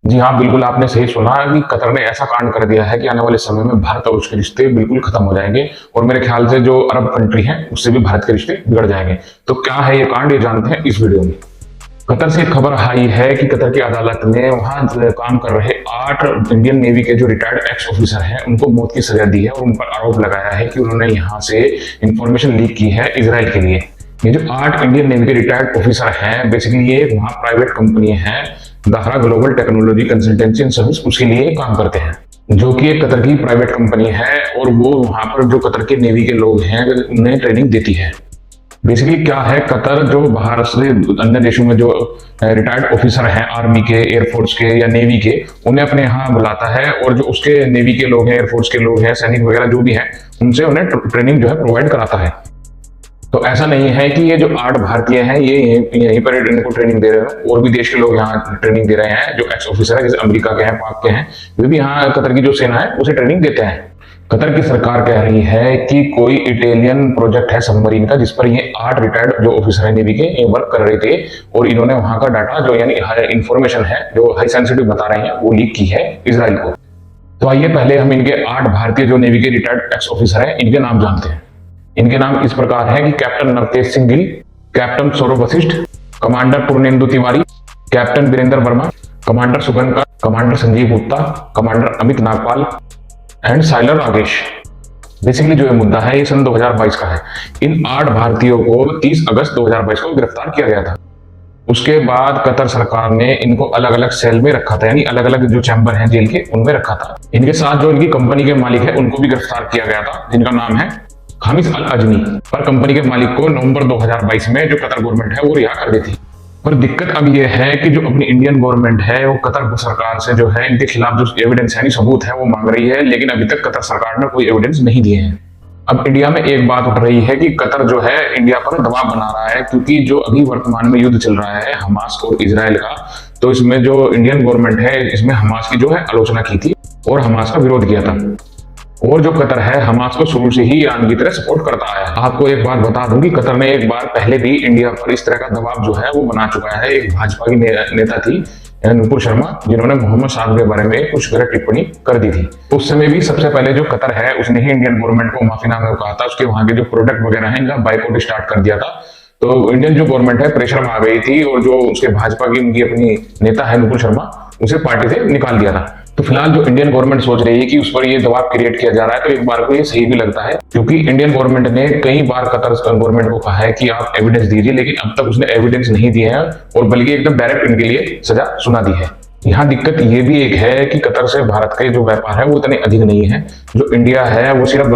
जी हाँ, बिल्कुल आपने सही सुना कि कतर ने ऐसा कांड कर दिया है कि आने वाले समय में भारत और उसके रिश्ते बिल्कुल खत्म हो जाएंगे। और मेरे ख्याल से जो अरब कंट्री है उससे भी भारत के रिश्ते बिगड़ जाएंगे। तो क्या है ये कांड, ये जानते हैं इस वीडियो में। कतर से एक खबर आई है कि कतर की अदालत ने वहां काम कर रहे 8 इंडियन नेवी के जो रिटायर्ड एक्स ऑफिसर हैं उनको मौत की सजा दी है और उन पर आरोप लगाया है कि उन्होंने यहाँ से इंफॉर्मेशन लीक की है इजराइल के लिए। ये जो 8 इंडियन नेवी के रिटायर्ड ऑफिसर हैं, बेसिकली ये वहाँ प्राइवेट कंपनी है Dahra global technology consultancy and service, उसके लिए काम करते हैं, जो कि एक कतर की प्राइवेट कंपनी है। और वो वहां पर जो कतर के नेवी के लोग हैं उन्हें ट्रेनिंग देती है। बेसिकली क्या है, कतर जो बाहर से अन्य देशों में जो रिटायर्ड ऑफिसर हैं आर्मी के, एयरफोर्स के या नेवी के, उन्हें अपने यहाँ बुलाता है और जो उसके नेवी के लोग हैं, एयरफोर्स के लोग हैं, सैनिक वगैरह जो भी हैं, उनसे उन्हें ट्रेनिंग जो है प्रोवाइड कराता है। तो ऐसा नहीं है कि ये जो 8 भारतीय हैं ये यहीं पर इनको ट्रेनिंग दे रहे हैं, और भी देश के लोग यहाँ ट्रेनिंग दे रहे हैं जो एक्स ऑफिसर है, जैसे अमेरिका के हैं, पाक के हैं, वे भी यहाँ कतर की जो सेना है उसे ट्रेनिंग देते हैं। कतर की सरकार कह रही है कि कोई इटालियन प्रोजेक्ट है सबमरीन का, जिस पर ये 8 रिटायर्ड जो ऑफिसर है नेवी के, ये वर्क कर रहे थे और इन्होंने वहां का डाटा जो यानी इंफॉर्मेशन है जो हाई सेंसिटिव बता रहे हैं वो लीक की है इजराइल को। तो आइए पहले हम इनके 8 भारतीय जो नेवी के रिटायर्ड एक्स ऑफिसर है इनके नाम जानते हैं। इनके नाम इस प्रकार है कि captain Navtej Singh Gill, captain Saurabh Vashisht, commander Purnendu Tiwari, captain Virendra Verma, commander Sugankar, commander Sanjeev Gupta, commander Amit Nagpal and sailor Rakesh. Basically जो ये मुद्दा है ये सन 2022 का है। इन 8 भारतीयों को 30 अगस्त 2022 को गिरफ्तार किया गया था। उसके बाद कतर सरकार ने इनको अलग अलग सेल में रखा था, यानी अलग अलग जो चैम्बर हैं जेल के उनमें रखा था। इनके साथ जो इनकी कंपनी के मालिक है उनको भी गिरफ्तार किया गया था, जिनका नाम है हामिस अल अजमी। पर कंपनी के मालिक को नवंबर 2022 में जो कतर गवर्नमेंट है वो रिहा कर दी थी। पर दिक्कत अब ये है कि जो अपनी इंडियन गवर्नमेंट है वो कतर सरकार से जो है इनके खिलाफ जो एविडेंस है, सबूत है, वो मांग रही है, लेकिन अभी तक कतर सरकार ने कोई एविडेंस नहीं दिए हैं। अब इंडिया में एक बात उठ रही है कि कतर जो है इंडिया पर दबाव बना रहा है, क्योंकि जो अभी वर्तमान में युद्ध चल रहा है हमास और इजराइल का, तो इसमें जो इंडियन गवर्नमेंट है इसमें हमास की जो है आलोचना की थी और हमास का विरोध किया था। और जो कतर है हमास को शुरू से ही ईरान की तरह सपोर्ट करता आया है। आपको एक बात बता दूं कि कतर ने एक बार पहले भी इंडिया पर इस तरह का दबाव जो है वो बना चुका है। एक भाजपा की नेता थी नुपुर शर्मा, जिन्होंने मोहम्मद साद के बारे में कुछ गलत टिप्पणी कर दी थी। उस समय भी सबसे पहले जो कतर है उसने ही इंडियन गवर्नमेंट को माफीनामे कहा था, उसके वहां के जो प्रोडक्ट वगैरह है इनका बाइकआउट स्टार्ट कर दिया था। तो इंडियन जो गवर्नमेंट है प्रेशर में आ गई थी और जो उसके भाजपा की उनकी अपनी नेता है नुपुर शर्मा, उसे पार्टी से निकाल दिया था। तो फिलहाल जो इंडियन गवर्नमेंट सोच रही है कि उस पर ये दबाव क्रिएट किया जा रहा है, तो एक बार को ये सही भी लगता है, क्योंकि इंडियन गवर्नमेंट ने कई बार कतर गवर्नमेंट को कहा है कि आप एविडेंस दीजिए, लेकिन अब तक उसने एविडेंस नहीं दिए हैं और बल्कि एकदम डायरेक्ट इनके लिए सजा सुना दी है। यहाँ दिक्कत ये भी एक है कि कतर से भारत के जो व्यापार है वो इतने अधिक नहीं है। जो इंडिया है वो सिर्फ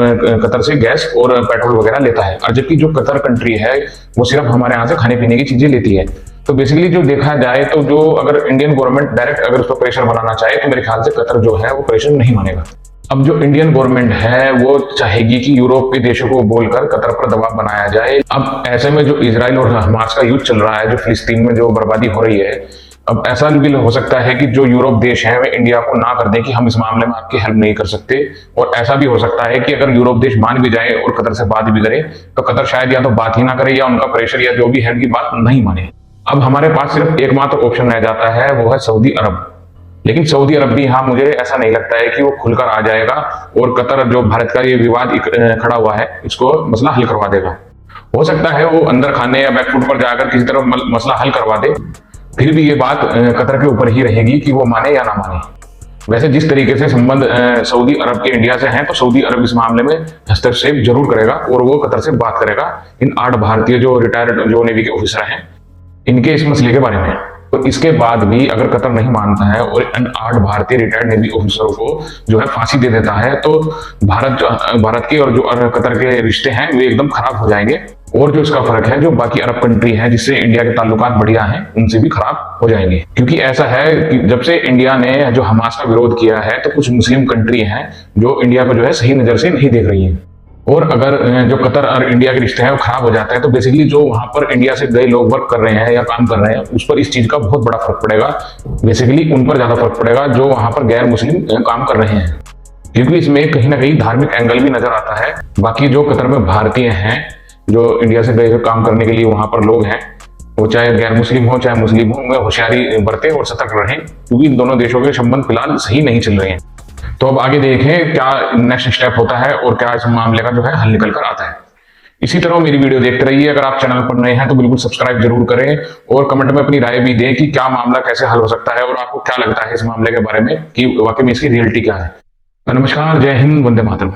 कतर से गैस और पेट्रोल वगैरह लेता है, और जबकि जो कतर कंट्री है वो सिर्फ हमारे यहाँ से खाने पीने की चीजें लेती है। तो बेसिकली जो देखा जाए तो जो अगर इंडियन गवर्नमेंट डायरेक्ट अगर उस पर प्रेशर बनाना चाहे तो मेरे ख्याल से कतर जो है वो प्रेशर नहीं मानेगा। अब जो इंडियन गवर्नमेंट है वो चाहेगी कि यूरोप के देशों को बोलकर कतर पर दबाव बनाया जाए। अब ऐसे में जो इजराइल और हमास का युद्ध चल रहा है, जो फिलिस्तीन में जो बर्बादी हो रही है, अब ऐसा भी हो सकता है कि जो यूरोप देश है वे इंडिया को ना कर दें कि हम इस मामले में आपकी हेल्प नहीं कर सकते। और ऐसा भी हो सकता है कि अगर यूरोप देश मान भी जाए और कतर से बात भी करे तो कतर शायद या तो बात ही ना करे या उनका प्रेशर या जो भी है उनकी बात नहीं माने। अब हमारे पास सिर्फ एकमात्र ऑप्शन रह जाता है, वो है सऊदी अरब। लेकिन सऊदी अरब भी, हाँ, मुझे ऐसा नहीं लगता है कि वो खुलकर आ जाएगा और कतर जो भारत का ये विवाद खड़ा हुआ है इसको मसला हल करवा देगा। हो सकता है वो अंदर खाने या बैकफुट पर जाकर किसी तरह मसला हल करवा दे, फिर भी ये बात कतर के ऊपर ही रहेगी कि वो माने या ना माने। वैसे जिस तरीके से संबंध सऊदी अरब के इंडिया से हैं, तो सऊदी अरब इस मामले में हस्तक्षेप जरूर करेगा और वो कतर से बात करेगा इन 8 भारतीय जो रिटायर्ड जो नेवी के ऑफिसर हैं इनके इस मसले के बारे में। तो इसके बाद भी अगर कतर नहीं मानता है और इन 8 भारतीय रिटायर्ड नेवी ऑफिसरों को जो है फांसी दे देता है, तो भारत के और जो कतर के रिश्ते हैं वे एकदम खराब हो जाएंगे। और जो इसका फर्क है जो बाकी अरब कंट्री हैं जिससे इंडिया के ताल्लुकात बढ़िया हैं उनसे भी खराब हो जाएंगे। क्योंकि ऐसा है कि जब से इंडिया ने जो हमास का विरोध किया है तो कुछ मुस्लिम कंट्री हैं जो इंडिया को जो है सही नजर से नहीं देख रही हैं। और अगर जो कतर और इंडिया के रिश्ते हैं वो खराब हो जाता है तो बेसिकली जो वहां पर इंडिया से गए लोग वर्क कर रहे हैं या काम कर रहे हैं उस पर इस चीज का बहुत बड़ा फर्क पड़ेगा। बेसिकली उन पर ज्यादा फर्क पड़ेगा जो वहां पर गैर मुस्लिम काम कर रहे हैं, क्योंकि इसमें कहीं ना कहीं धार्मिक एंगल भी नजर आता है। बाकी जो कतर में भारतीय हैं जो इंडिया से गए काम करने के लिए वहां पर लोग हैं, वो चाहे गैर मुस्लिम हो चाहे मुस्लिम हो, उनमें होशियारी बरतें और सतर्क रहें, क्योंकि इन दोनों देशों के संबंध फिलहाल सही नहीं चल रहे हैं। तो अब आगे देखें क्या नेक्स्ट स्टेप होता है और क्या इस मामले का जो है हल निकल कर आता है। इसी तरह मेरी वीडियो देखते रहिए। अगर आप चैनल पर नए हैं तो बिल्कुल सब्सक्राइब जरूर करें और कमेंट में अपनी राय भी दें कि क्या मामला कैसे हल हो सकता है और आपको क्या लगता है इस मामले के बारे में कि वाकई में इसकी रियलिटी क्या है। नमस्कार, जय हिंद, वंदे मातरम।